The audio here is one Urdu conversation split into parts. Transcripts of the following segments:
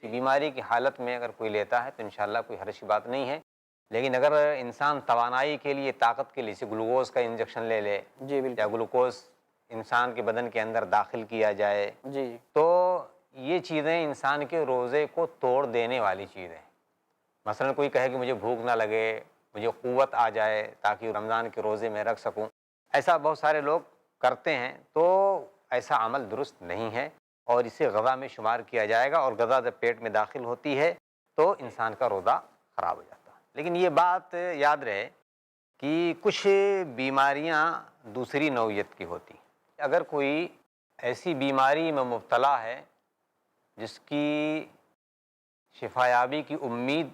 کہ بیماری کی حالت میں اگر کوئی لیتا ہے تو انشاءاللہ کوئی حرج کی بات نہیں ہے، لیکن اگر انسان توانائی کے لیے، طاقت کے لیے سے گلوکوز کا انجیکشن لے لے جی یا بالکل. گلوکوز انسان کے بدن کے اندر داخل کیا جائے جی تو یہ چیزیں انسان کے روزے کو توڑ دینے والی چیزیں ہیں. مثلا کوئی کہے کہ مجھے بھوک نہ لگے، مجھے قوت آ جائے تاکہ رمضان کے روزے میں رکھ سکوں، ایسا بہت سارے لوگ کرتے ہیں، تو ایسا عمل درست نہیں ہے اور اسے غذا میں شمار کیا جائے گا، اور غذا جب پیٹ میں داخل ہوتی ہے تو انسان کا روزہ خراب ہو جاتا ہے. لیکن یہ بات یاد رہے کہ کچھ بیماریاں دوسری نوعیت کی ہوتی ہیں. اگر کوئی ایسی بیماری میں مبتلا ہے جس کی شفا یابی کی امید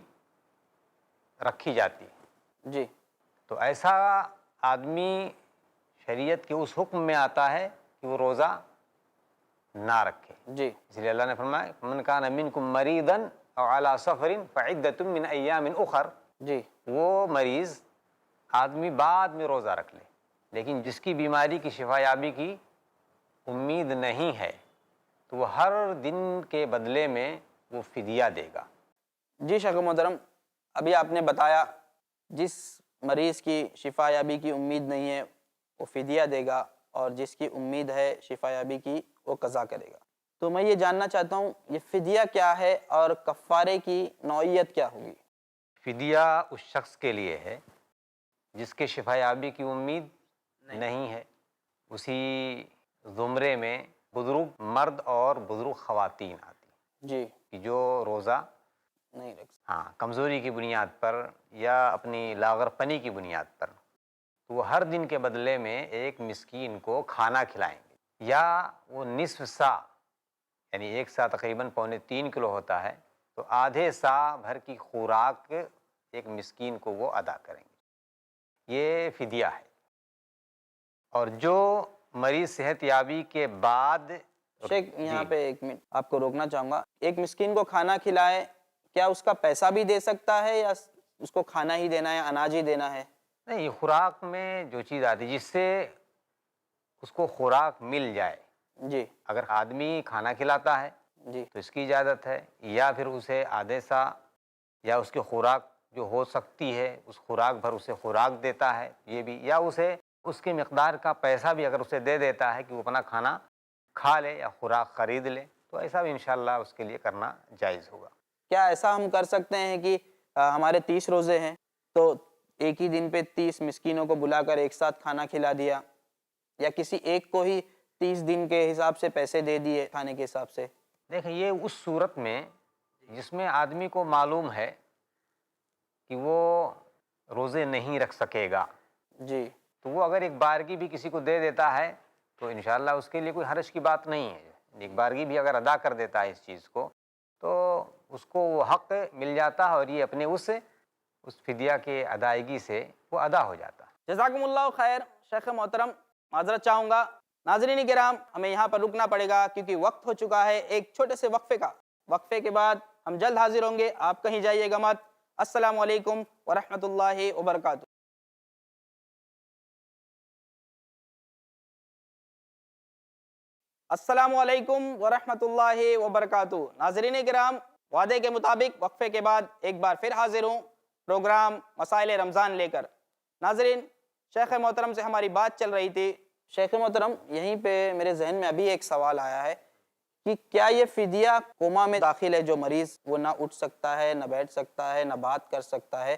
رکھی جاتی ہے، جی تو ایسا آدمی شریعت کے اس حکم میں آتا ہے کہ وہ روزہ نہ رکھے. جی اس لیے اللہ نے فرمایا من کان منکم مریضا او علی سفر فعدۃ من ایام اخر. جی وہ مریض آدمی بعد میں روزہ رکھ لے، لیکن جس کی بیماری کی شفا یابی کی امید نہیں ہے تو وہ ہر دن کے بدلے میں وہ فدیہ دے گا. جی شیخ محترم، ابھی آپ نے بتایا جس مریض کی شفا یابی کی امید نہیں ہے وہ فدیہ دے گا، اور جس کی امید ہے شفا یابی کی وہ قضا کرے گا. تو میں یہ جاننا چاہتا ہوں یہ فدیہ کیا ہے اور کفارے کی نوعیت کیا ہوگی؟ فدیہ اس شخص کے لیے ہے جس کے شفا یابی کی امید نہیں ہے. اسی زمرے میں بزرگ مرد اور بزرگ خواتین آتی ہیں جی کہ جو روزہ نہیں رکھ سکتے. کمزوری کی بنیاد پر یا اپنی لاغر پنی کی بنیاد پر، تو وہ ہر دن کے بدلے میں ایک مسکین کو کھانا کھلائیں گے، یا وہ نصف سا یعنی ایک سا تقریباً 3.25 کلو ہوتا ہے، تو آدھے سا بھر کی خوراک ایک مسکین کو وہ ادا کریں گے. یہ فدیہ ہے. اور جو مریض صحت یابی کے بعد شیخ یہاں پہ ایک منٹ آپ کو روکنا چاہوں گا. ایک مسکین کو کھانا کھلائے، کیا اس کا پیسہ بھی دے سکتا ہے یا اس کو کھانا ہی دینا ہے یا اناج ہی دینا ہے؟ نہیں، یہ خوراک میں جو چیز آتی ہے جس سے اس کو خوراک مل جائے. جی اگر آدمی کھانا کھلاتا ہے جی تو اس کی اجازت ہے، یا پھر اسے آدھے سا یا اس کی خوراک جو ہو سکتی ہے اس خوراک بھر اسے خوراک دیتا ہے یہ بھی، یا اسے اس کی مقدار کا پیسہ بھی اگر اسے دے دیتا ہے کہ وہ اپنا کھانا کھا لے یا خوراک خرید لے، تو ایسا بھی انشاءاللہ اس کے لیے کرنا جائز ہوگا. کیا ایسا ہم کر سکتے ہیں کہ ہمارے 30 روزے ہیں تو ایک ہی دن پہ 30 مسکینوں کو بلا کر ایک ساتھ کھانا کھلا دیا، یا کسی ایک کو ہی 30 دن کے حساب سے پیسے دے دیے کھانے کے حساب سے؟ دیکھیں، یہ اس صورت میں جس میں آدمی کو معلوم ہے کہ وہ روزے نہیں رکھ سکے گا، جی تو وہ اگر ایک بارگی بھی کسی کو دے دیتا ہے تو انشاءاللہ اس کے لیے کوئی حرج کی بات نہیں ہے. ایک بارگی بھی اگر ادا کر دیتا ہے اس چیز کو تو اس کو وہ حق مل جاتا ہے، اور یہ اپنے اس فدیہ کے ادائیگی سے وہ ادا ہو جاتا ہے. جزاکم اللہ خیر. شیخ محترم معذرت چاہوں گا. ناظرین کرام، ہمیں یہاں پر رکنا پڑے گا کیونکہ وقت ہو چکا ہے ایک چھوٹے سے وقفے کا. وقفے کے بعد ہم جلد حاضر ہوں گے، آپ کہیں جائیے گا مت. السلام علیکم ورحمۃ اللہ وبرکاتہ. السلام علیکم ورحمۃ اللہ وبرکاتہ. ناظرین کرام، وعدے کے مطابق وقفے کے بعد ایک بار پھر حاضر ہوں پروگرام مسائل رمضان لے کر. ناظرین، شیخ محترم سے ہماری بات چل رہی تھی. شیخ محترم، یہیں پہ میرے ذہن میں ابھی ایک سوال آیا ہے کہ کیا یہ فدیہ کوما میں داخل ہے جو مریض وہ نہ اٹھ سکتا ہے، نہ بیٹھ سکتا ہے، نہ بات کر سکتا ہے،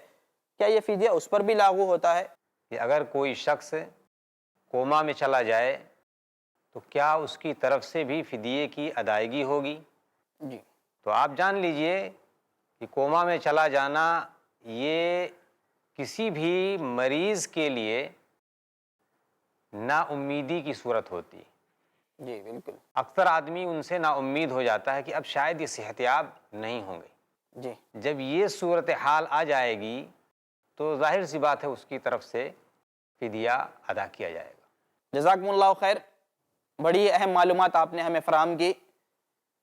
کیا یہ فدیہ اس پر بھی لاگو ہوتا ہے؟ کہ اگر کوئی شخص کوما میں چلا جائے تو کیا اس کی طرف سے بھی فدیے کی ادائیگی ہوگی؟ جی تو آپ جان لیجئے کہ کوما میں چلا جانا یہ کسی بھی مریض کے لیے نا امیدی کی صورت ہوتی ہے. جی بالکل. اکثر آدمی ان سے نا امید ہو جاتا ہے کہ اب شاید یہ صحت یاب نہیں ہوں گے. جی جب یہ صورتحال آ جائے گی تو ظاہر سی بات ہے اس کی طرف سے فدیہ ادا کیا جائے گا. جزاکم اللہ خیر. بڑی اہم معلومات آپ نے ہمیں فراہم کی.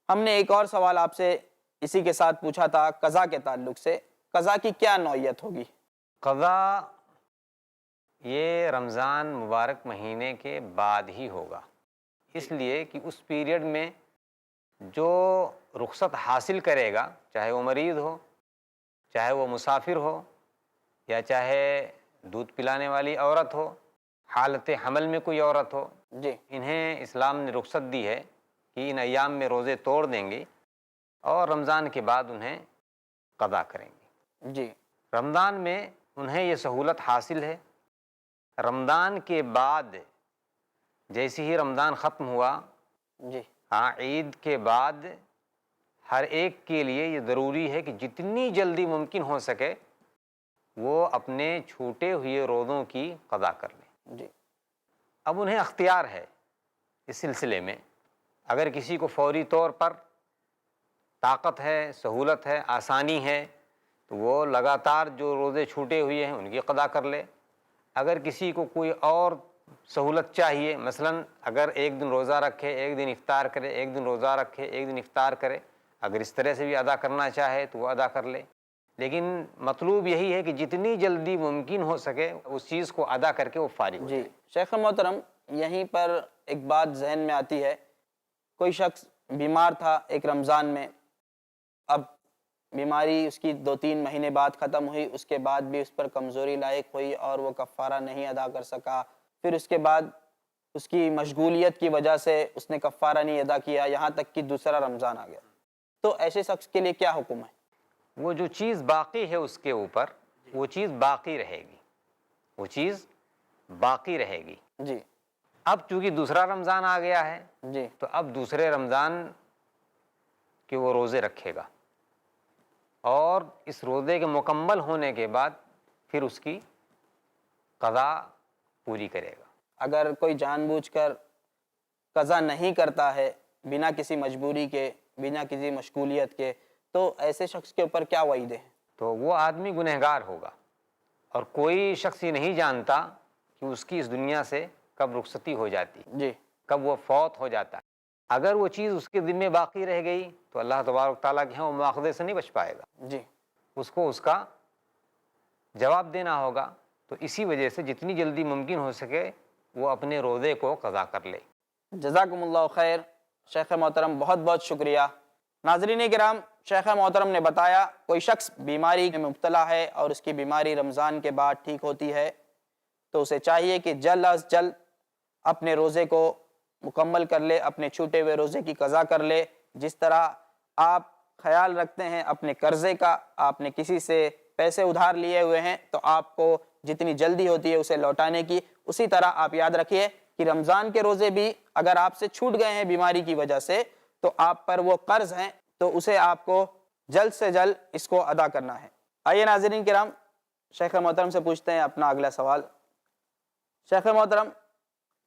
ہم نے ایک اور سوال آپ سے اسی کے ساتھ پوچھا تھا قضا کے تعلق سے. قضا کی کیا نوعیت ہوگی؟ قضا یہ رمضان مبارک مہینے کے بعد ہی ہوگا. اس لیے کہ اس پیریڈ میں جو رخصت حاصل کرے گا، چاہے وہ مریض ہو، چاہے وہ مسافر ہو، یا چاہے دودھ پلانے والی عورت ہو، حالت حمل میں کوئی عورت ہو، جی انہیں اسلام نے رخصت دی ہے کہ ان ایام میں روزے توڑ دیں گے اور رمضان کے بعد انہیں قضا کریں گے۔ جی رمضان میں انہیں یہ سہولت حاصل ہے۔ رمضان کے بعد جیسے ہی رمضان ختم ہوا، جی ہاں، عید کے بعد ہر ایک کے لیے یہ ضروری ہے کہ جتنی جلدی ممکن ہو سکے وہ اپنے چھوٹے ہوئے روزوں کی قضا کر لیں۔ جی اب انہیں اختیار ہے اس سلسلے میں، اگر کسی کو فوری طور پر طاقت ہے، سہولت ہے، آسانی ہے، تو وہ لگاتار جو روزے چھوٹے ہوئے ہیں ان کی قضا کر لے۔ اگر کسی کو کوئی اور سہولت چاہیے، مثلا اگر ایک دن روزہ رکھے، ایک دن افطار کرے، ایک دن روزہ رکھے، ایک دن افطار کرے، اگر اس طرح سے بھی ادا کرنا چاہے تو وہ ادا کر لے، لیکن مطلوب یہی ہے کہ جتنی جلدی ممکن ہو سکے اس چیز کو ادا کر کے وہ فارغ ہو جی جائے۔ شیخ محترم، یہیں پر ایک بات ذہن میں آتی ہے، کوئی شخص بیمار تھا ایک رمضان میں، اب بیماری اس کی 2-3 مہینے بعد ختم ہوئی، اس کے بعد بھی اس پر کمزوری لاحق ہوئی اور وہ کفارہ نہیں ادا کر سکا، پھر اس کے بعد اس کی مشغولیت کی وجہ سے اس نے کفارہ نہیں ادا کیا، یہاں تک کہ دوسرا رمضان آ گیا، تو ایسے شخص کے لیے کیا حکم ہے؟ وہ جو چیز باقی ہے اس کے اوپر، وہ چیز باقی رہے گی، وہ چیز باقی رہے گی۔ جی اب چونکہ دوسرا رمضان آ گیا ہے جی تو اب دوسرے رمضان کے وہ روزے رکھے گا، اور اس روزے کے مکمل ہونے کے بعد پھر اس کی قضا پوری کرے گا۔ اگر کوئی جان بوجھ کر قضا نہیں کرتا ہے بنا کسی مجبوری کے، بنا کسی مشغولیت کے، تو ایسے شخص کے اوپر کیا وعید ہے؟ تو وہ آدمی گنہگار ہوگا، اور کوئی شخص یہ نہیں جانتا کہ اس کی اس دنیا سے کب رخصتی ہو جاتی، جی کب وہ فوت ہو جاتا ہے۔ اگر وہ چیز اس کے ذمے باقی رہ گئی تو اللہ تبارک تعالیٰ کے ہاں وہ مواخذے سے نہیں بچ پائے گا، جی اس کو اس کا جواب دینا ہوگا۔ تو اسی وجہ سے جتنی جلدی ممکن ہو سکے وہ اپنے روزے کو قضا کر لے۔ جزاکم اللہ خیر شیخ محترم، بہت بہت شکریہ۔ ناظرین کرام، شیخ محترم نے بتایا کوئی شخص بیماری میں مبتلا ہے اور اس کی بیماری رمضان کے بعد ٹھیک ہوتی ہے تو اسے چاہیے کہ جلد از جلد اپنے روزے کو مکمل کر لے، اپنے چھوٹے ہوئے روزے کی قضا کر لے۔ جس طرح آپ خیال رکھتے ہیں اپنے قرضے کا، آپ نے کسی سے پیسے ادھار لیے ہوئے ہیں تو آپ کو جتنی جلدی ہوتی ہے اسے لوٹانے کی، اسی طرح آپ یاد رکھیے کہ رمضان کے روزے بھی اگر آپ سے چھوٹ گئے ہیں بیماری کی وجہ سے تو آپ پر وہ قرض ہیں، تو اسے آپ کو جلد سے جلد اس کو ادا کرنا ہے۔ آئیے ناظرین کرام، شیخ محترم سے پوچھتے ہیں اپنا اگلا سوال۔ شیخ محترم،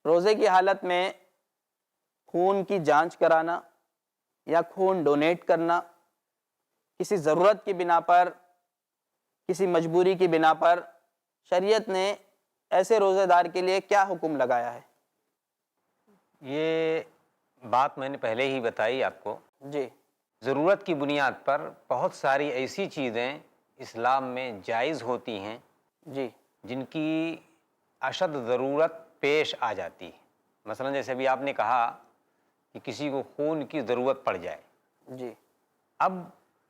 روزے کی حالت میں خون کی جانچ کرانا یا خون ڈونیٹ کرنا کسی ضرورت کی بنا پر، کسی مجبوری کی بنا پر، شریعت نے ایسے روزے دار کے لیے کیا حکم لگایا ہے؟ یہ بات میں نے پہلے ہی بتائی آپ کو۔ جی ضرورت کی بنیاد پر بہت ساری ایسی چیزیں اسلام میں جائز ہوتی ہیں جی جن کی اشد ضرورت پیش آ جاتی ہے۔ مثلا جیسے ابھی آپ نے کہا کہ کسی کو خون کی ضرورت پڑ جائے، جی اب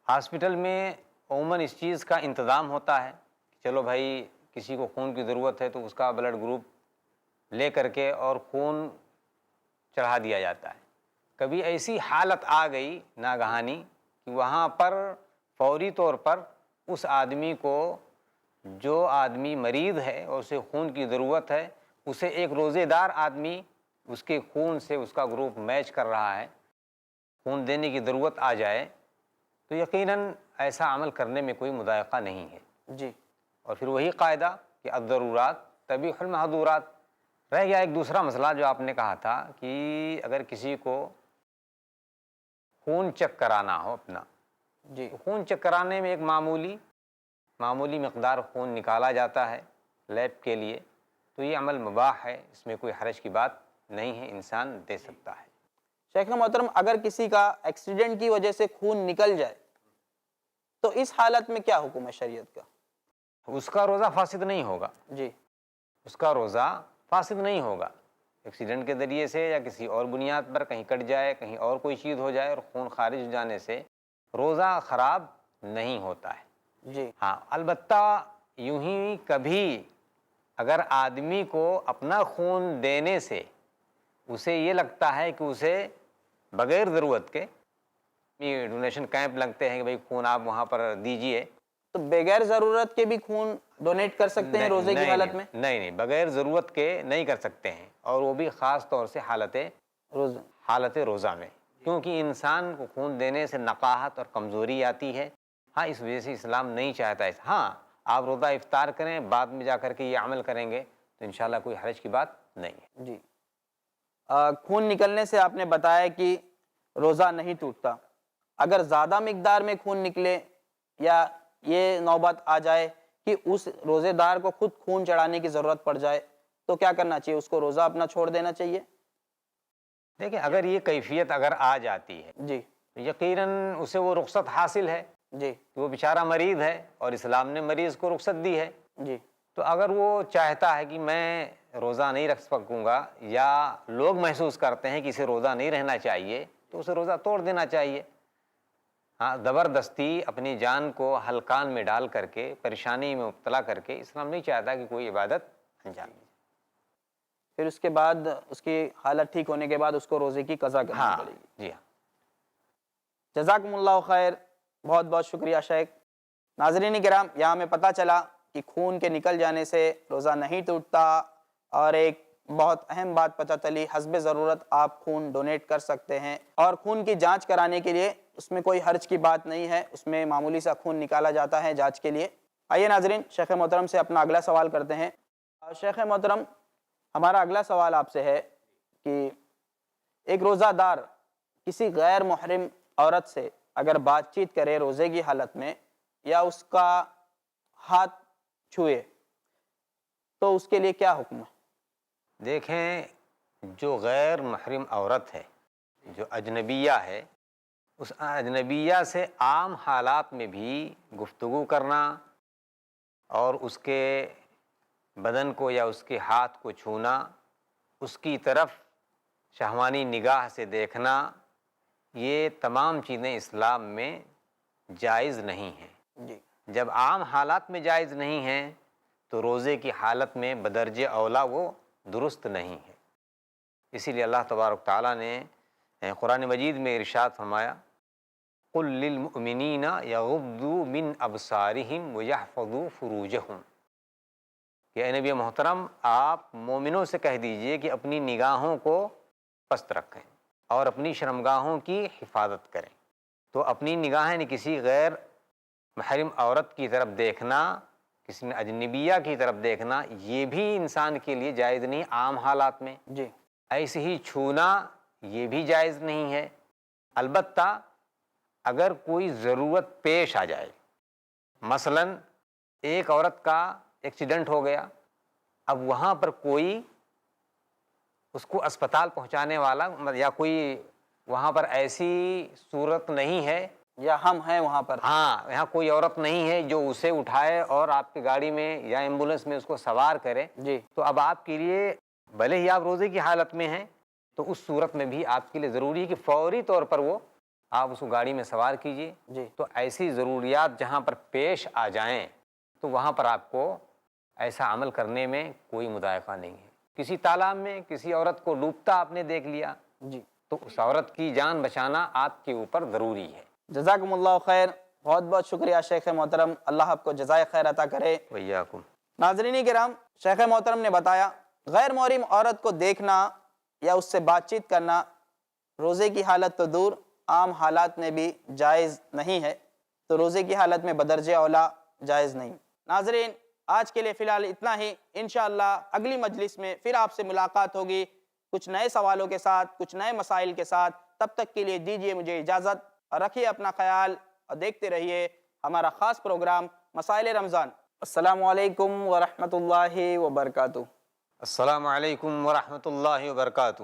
ہاسپٹل میں عموماً اس چیز کا انتظام ہوتا ہے کہ چلو بھائی کسی کو خون کی ضرورت ہے تو اس کا بلڈ گروپ لے کر کے اور خون چڑھا دیا جاتا ہے۔ کبھی ایسی حالت آ گئی ناگہانی کہ وہاں پر فوری طور پر اس آدمی کو، جو آدمی مریض ہے اور اسے خون کی ضرورت ہے، اسے ایک روزے دار آدمی اس کے خون سے اس کا گروپ میچ کر رہا ہے، خون دینے کی ضرورت آ جائے تو یقیناً ایسا عمل کرنے میں کوئی مضائقہ نہیں ہے۔ جی اور پھر وہی قاعدہ کہ الضرورات تبیح المحظورات۔ رہ گیا ایک دوسرا مسئلہ جو آپ نے کہا تھا کہ اگر کسی کو خون چیک کرانا ہو اپنا، جی تو خون چیک کرانے میں ایک معمولی مقدار خون نکالا جاتا ہے لیب کے لیے، تو یہ عمل مباح ہے، اس میں کوئی حرج کی بات نہیں ہے، انسان دے سکتا ہے۔ شیخ محترم، اگر کسی کا ایکسیڈنٹ کی وجہ سے خون نکل جائے تو اس حالت میں کیا حکم ہے شریعت کا؟ اس کا روزہ فاسد نہیں ہوگا، جی اس کا روزہ فاسد نہیں ہوگا، ایکسیڈنٹ کے ذریعے سے یا کسی اور بنیاد پر کہیں کٹ جائے، کہیں اور کوئی چیز ہو جائے اور خون خارج ہو جانے سے روزہ خراب نہیں ہوتا ہے۔ جی ہاں البتہ یوں ہی کبھی اگر آدمی کو اپنا خون دینے سے اسے یہ لگتا ہے کہ اسے بغیر ضرورت کے، یہ ڈونیشن کیمپ لگتے ہیں کہ بھئی خون آپ وہاں پر دیجئے، تو بغیر ضرورت کے بھی خون ڈونیٹ کر سکتے ہیں روزے کی حالت میں؟ نہیں، بغیر ضرورت کے نہیں کر سکتے ہیں، اور وہ بھی خاص طور سے حالت روزہ میں، کیونکہ انسان کو خون دینے سے نقاہت اور کمزوری آتی ہے۔ ہاں اس وجہ سے اسلام نہیں چاہتا ہے۔ ہاں آپ روزہ افطار کریں، بعد میں جا کر کے یہ عمل کریں گے تو انشاءاللہ کوئی حرج کی بات نہیں ہے۔ جی خون نکلنے سے آپ نے بتایا کہ روزہ نہیں ٹوٹتا، اگر زیادہ مقدار میں خون نکلے یا یہ نوبت آ جائے کہ اس روزے دار کو خود خون چڑھانے کی ضرورت پڑ جائے تو کیا کرنا چاہیے؟ اس کو روزہ اپنا چھوڑ دینا چاہیے؟ دیکھیں اگر یہ کیفیت اگر آ جاتی ہے جی تو یقیناً اسے وہ رخصت حاصل ہے جی کہ وہ بیچارہ مریض ہے اور اسلام نے مریض کو رخصت دی ہے، جی تو اگر وہ چاہتا ہے کہ میں روزہ نہیں رکھ سکوں گا یا لوگ محسوس کرتے ہیں کہ اسے روزہ نہیں رہنا چاہیے تو اسے روزہ توڑ دینا چاہیے۔ ہاں زبردستی اپنی جان کو ہلکان میں ڈال کر کے، پریشانی میں مبتلا کر کے اسلام نہیں چاہتا کہ کوئی عبادت انجام دے۔ پھر اس کے بعد اس کی حالت ٹھیک ہونے کے بعد اس کو روزے کی قضا کرنی ہاں پڑے گی۔ جی ہاں، جزاکم اللہ خیر، بہت بہت شکریہ شیخ۔ ناظرین کرام، یہاں ہمیں پتہ چلا کہ خون کے نکل جانے سے روزہ نہیں ٹوٹتا، اور ایک بہت اہم بات پتہ چلی، حسب ضرورت آپ خون ڈونیٹ کر سکتے ہیں، اور خون کی جانچ کرانے کے لیے اس میں کوئی حرج کی بات نہیں ہے، اس میں معمولی سا خون نکالا جاتا ہے جانچ کے لیے۔ آئیے ناظرین شیخ محترم سے اپنا اگلا سوال کرتے ہیں۔ شیخ محترم، ہمارا اگلا سوال آپ سے ہے کہ ایک روزہ دار کسی غیر محرم عورت سے اگر بات چیت کرے روزے کی حالت میں یا اس کا ہاتھ چھوئے تو اس کے لیے کیا حکم ہے؟ دیکھیں جو غیر محرم عورت ہے، جو اجنبیہ ہے، اس اجنبیہ سے عام حالات میں بھی گفتگو کرنا اور اس کے بدن کو یا اس کے ہاتھ کو چھونا، اس کی طرف شہوانی نگاہ سے دیکھنا، یہ تمام چیزیں اسلام میں جائز نہیں ہیں۔ جی جب عام حالات میں جائز نہیں ہیں تو روزے کی حالت میں بدرجہ اولا وہ درست نہیں ہے۔ اسی لیے اللہ تبارک تعالیٰ نے قرآن مجید میں ارشاد فرمایا، قُل لِّلْمُؤْمِنِينَ يَغُضُّوا مِنْ أَبْصَارِهِمْ وَيَحْفَظُوا فُرُوجَهُمْ کہ اے نبی محترم آپ مومنوں سے کہہ دیجئے کہ اپنی نگاہوں کو پست رکھیں اور اپنی شرمگاہوں کی حفاظت کریں۔ تو اپنی نگاہیں کسی غیر محرم عورت کی طرف دیکھنا، کسی اجنبیہ کی طرف دیکھنا، یہ بھی انسان کے لیے جائز نہیں عام حالات میں۔ جی ایسے ہی چھونا یہ بھی جائز نہیں ہے، البتہ اگر کوئی ضرورت پیش آ جائے، مثلاً ایک عورت کا ایکسیڈنٹ ہو گیا، اب وہاں پر کوئی اس کو اسپتال پہنچانے والا یا کوئی وہاں پر ایسی صورت نہیں ہے، یا ہم ہیں وہاں پر، ہاں یہاں کوئی عورت نہیں ہے جو اسے اٹھائے اور آپ کی گاڑی میں یا ایمبولینس میں اس کو سوار کرے، جی تو اب آپ کے لیے بھلے ہی آپ روزے کی حالت میں ہیں تو اس صورت میں بھی آپ کے لیے ضروری ہے کہ فوری طور پر وہ آپ اس کو گاڑی میں سوار کیجئے۔ جی تو ایسی ضروریات جہاں پر پیش آ جائیں تو وہاں پر آپ کو ایسا عمل کرنے میں کوئی مضائقہ نہیں ہے۔ کسی تالاب میں کسی عورت کو ڈوبتا آپ نے دیکھ لیا جی تو اس عورت کی جان بچانا آپ کے اوپر ضروری ہے۔ جزاکم اللہ خیر، بہت بہت شکریہ شیخ محترم، اللہ آپ کو جزائے خیر عطا کرے۔ ویاکم۔ ناظرین کرام، شیخ محترم نے بتایا غیر محرم عورت کو دیکھنا یا اس سے بات چیت کرنا روزے کی حالت تو دور عام حالات میں بھی جائز نہیں ہے، تو روزے کی حالت میں بدرجہ اولا جائز نہیں۔ ناظرین آج کے لیے فی الحال اتنا ہی، انشاءاللہ اگلی مجلس میں پھر آپ سے ملاقات ہوگی کچھ نئے سوالوں کے ساتھ، کچھ نئے مسائل کے ساتھ۔ تب تک کے لیے دیجیے مجھے اجازت، اور رکھیے اپنا خیال اور دیکھتے رہیے ہمارا خاص پروگرام مسائل رمضان۔ السلام علیکم ورحمۃ اللہ وبرکاتہ۔ السلام علیکم ورحمۃ اللہ وبرکاتہ۔